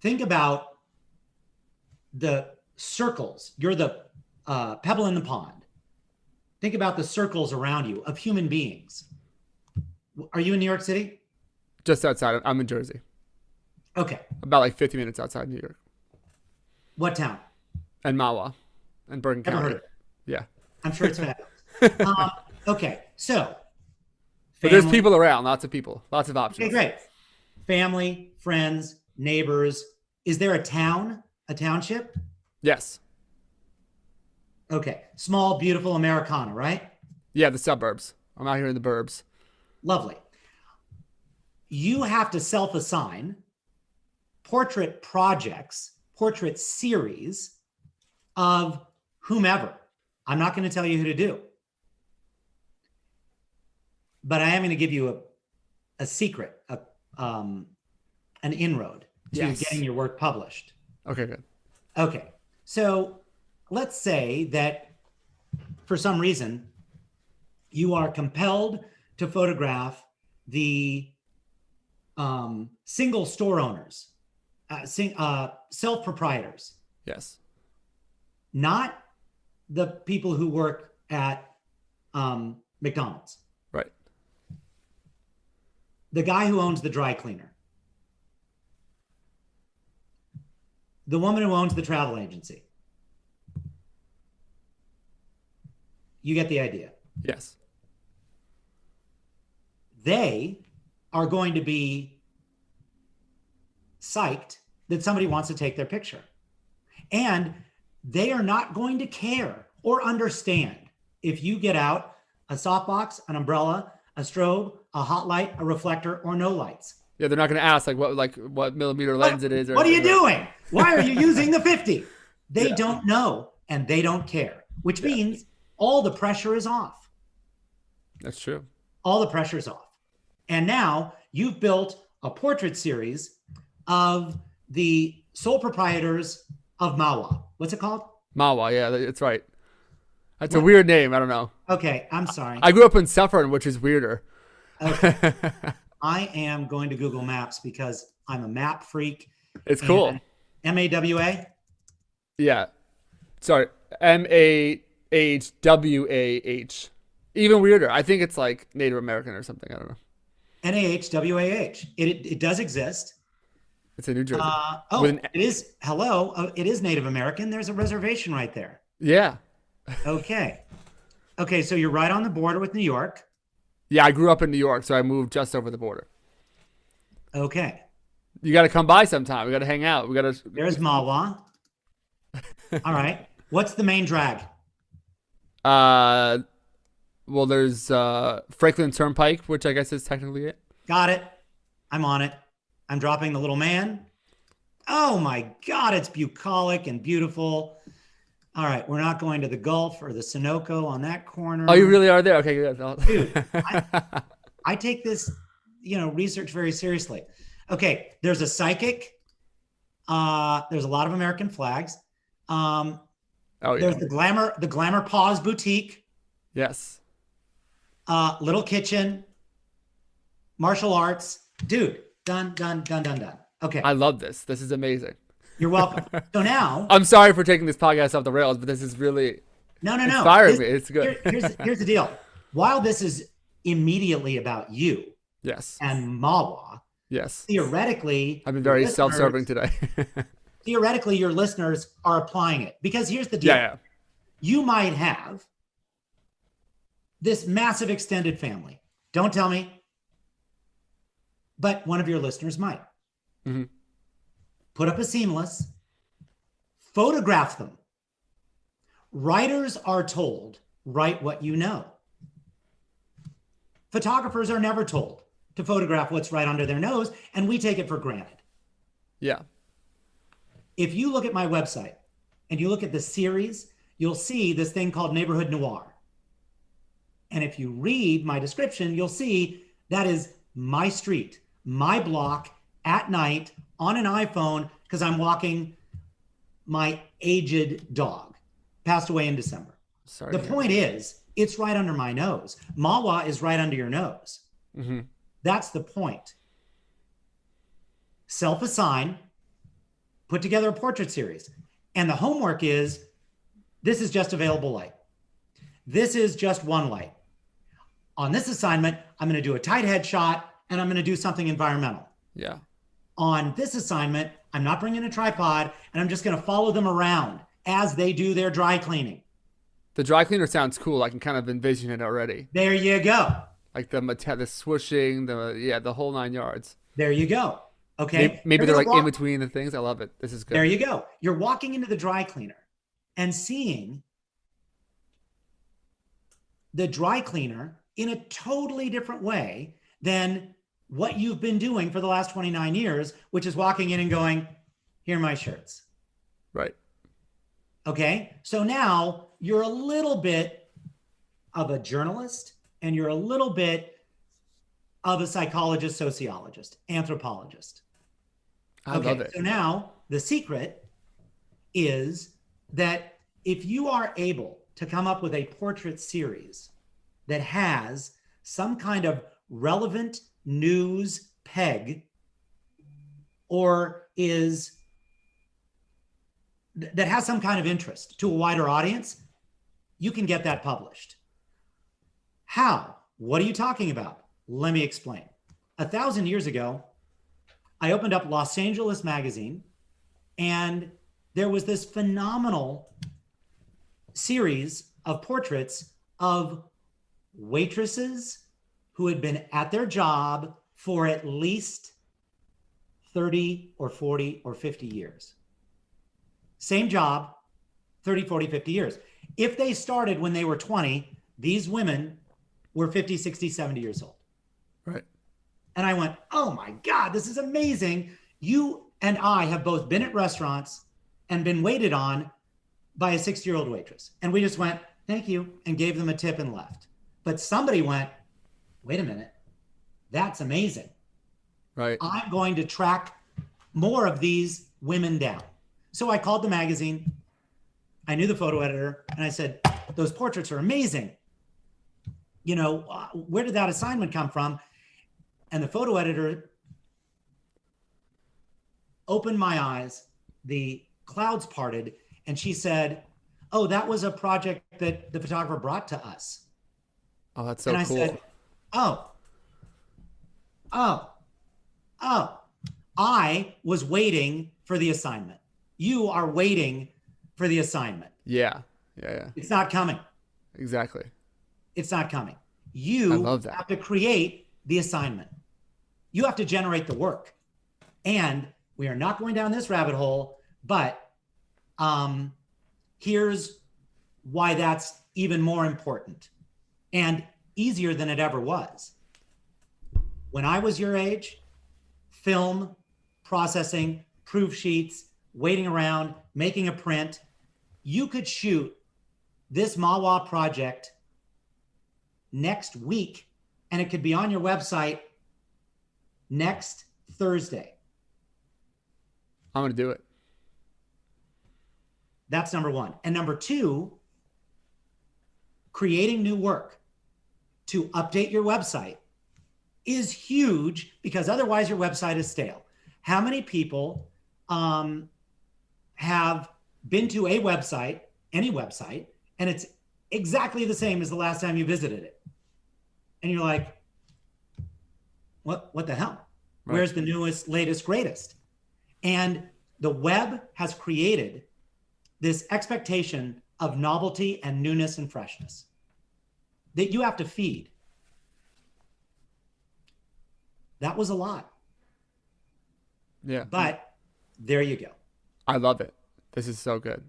think about the circles. You're the pebble in the pond. Think about the circles around you of human beings. Are you in New York City? Just outside. I'm in Jersey. Okay. About like 50 minutes outside New York. What town? And Mawa. And Bergen Never heard County. of it. Yeah. I'm sure it's fabulous. Okay. So, But there's family. people around. Lots of people. Lots of options. Okay, great. Family, friends, neighbors. Is there a town? A township? Yes. Okay. Small, beautiful Americana, right? Yeah, the suburbs. I'm out here in the burbs. Lovely. You have to self-assign portrait projects, portrait series of whomever. I'm not going to tell you who to do, but I am going to give you a secret, an inroad to Yes. getting your work published. Okay, good. Okay. So let's say that for some reason you are compelled to photograph the single store owners, self-proprietors, Yes. not the people who work at McDonald's. Right. The guy who owns the dry cleaner. The woman who owns the travel agency. You get the idea. Yes. They are going to be psyched that somebody wants to take their picture. And they are not going to care or understand if you get out a softbox, an umbrella, a strobe, a hot light, a reflector, or no lights. Yeah, they're not going to ask what millimeter lens it is. What are you doing? Why are you using the 50? They Yeah. don't know and they don't care, which means all the pressure is off. That's true. All the pressure is off. And now you've built a portrait series of the sole proprietors of Mawa. What's it called? Mawa, yeah, that's right. That's a weird name. I don't know. Okay, I'm sorry. I grew up in Suffern, which is weirder. Okay. I am going to Google Maps because I'm a map freak. It's cool. MAWA? Yeah. Sorry. MAHWAH. Even weirder. I think it's like Native American or something. I don't know. NAHWAH. It does exist. It's in New Jersey. It is. Hello. It is Native American. There's a reservation right there. Yeah. Okay. Okay. So you're right on the border with New York. Yeah, I grew up in New York, so I moved just over the border. Okay. You got to come by sometime. We got to hang out. There's Mawa. All right. What's the main drag? Well, there's Franklin Turnpike, which I guess is technically it. Got it. I'm on it. I'm dropping the little man. Oh my God, it's bucolic and beautiful. All right, we're not going to the Gulf or the Sunoco on that corner. Oh, you really are there? Okay, good. Dude, I take this, research very seriously. Okay, there's a psychic. There's a lot of American flags. Oh, yeah. There's the Glamour Paws Boutique. Yes. Little Kitchen. Martial arts. Dude, done. Okay. I love this. This is amazing. You're welcome. So now I'm sorry for taking this podcast off the rails, but this is really inspiring me. It's good. Here's the deal. While this is immediately about you Yes. and Mawa, Yes. theoretically, I've been very self-serving today. theoretically, your listeners are applying it. Because here's the deal. Yeah. You might have this massive extended family. Don't tell me. But one of your listeners might. Mm-hmm. Put up a seamless, photograph them. Writers are told, write what you know. Photographers are never told to photograph what's right under their nose, and we take it for granted. Yeah. If you look at my website and you look at the series, you'll see this thing called Neighborhood Noir. And if you read my description, you'll see that is my street, my block, at night on an iPhone because I'm walking my aged dog. Passed away in December. Sorry. The point is, it's right under my nose. Mawa is right under your nose. Mm-hmm. That's the point. Self-assign, put together a portrait series. And the homework is, this is just available light. This is just one light. On this assignment, I'm going to do a tight headshot and I'm going to do something environmental. Yeah. On this assignment, I'm not bringing a tripod and I'm just going to follow them around as they do their dry cleaning. The dry cleaner sounds cool. I can kind of envision it already. There you go. Like the swooshing, the whole 9 yards. There you go. Okay. Maybe they're like in between the things. I love it. This is good. There you go. You're walking into the dry cleaner and seeing the dry cleaner in a totally different way than what you've been doing for the last 29 years, which is walking in and going, here are my shirts. Right. Okay. So now you're a little bit of a journalist and you're a little bit of a psychologist, sociologist, anthropologist. I love it. So now the secret is that if you are able to come up with a portrait series that has some kind of relevant news peg or that has some kind of interest to a wider audience, you can get that published. How? What are you talking about? Let me explain. 1,000 years ago, I opened up Los Angeles magazine and there was this phenomenal series of portraits of waitresses who had been at their job for at least 30 or 40 or 50 years. Same job, 30, 40, 50 years. If they started when they were 20, these women were 50, 60, 70 years old. Right. And I went, oh my God, this is amazing. You and I have both been at restaurants and been waited on by a 60-year-old waitress. And we just went, thank you, and gave them a tip and left. But somebody went, wait a minute, that's amazing. Right. I'm going to track more of these women down. So I called the magazine. I knew the photo editor and I said, those portraits are amazing. You know, where did that assignment come from? And the photo editor opened my eyes, the clouds parted, and she said, oh, that was a project that the photographer brought to us. Oh, that's so cool. And I said, I was waiting for the assignment. You are waiting for the assignment. Yeah. It's not coming. Exactly. It's not coming. You have to create the assignment. You have to generate the work. And we are not going down this rabbit hole, but here's why that's even more important and easier than it ever was. When I was your age, film, processing, proof sheets, waiting around, making a print, you could shoot this Mawa project next week and it could be on your website next Thursday. I'm going to do it. That's number one. And number two, creating new work to update your website is huge because otherwise your website is stale. How many people have been to a website, any website, and it's exactly the same as the last time you visited it? And you're like, what the hell? Right. Where's the newest, latest, greatest? And the web has created this expectation of novelty and newness and freshness that you have to feed. That was a lot. Yeah. But there you go. I love it. This is so good.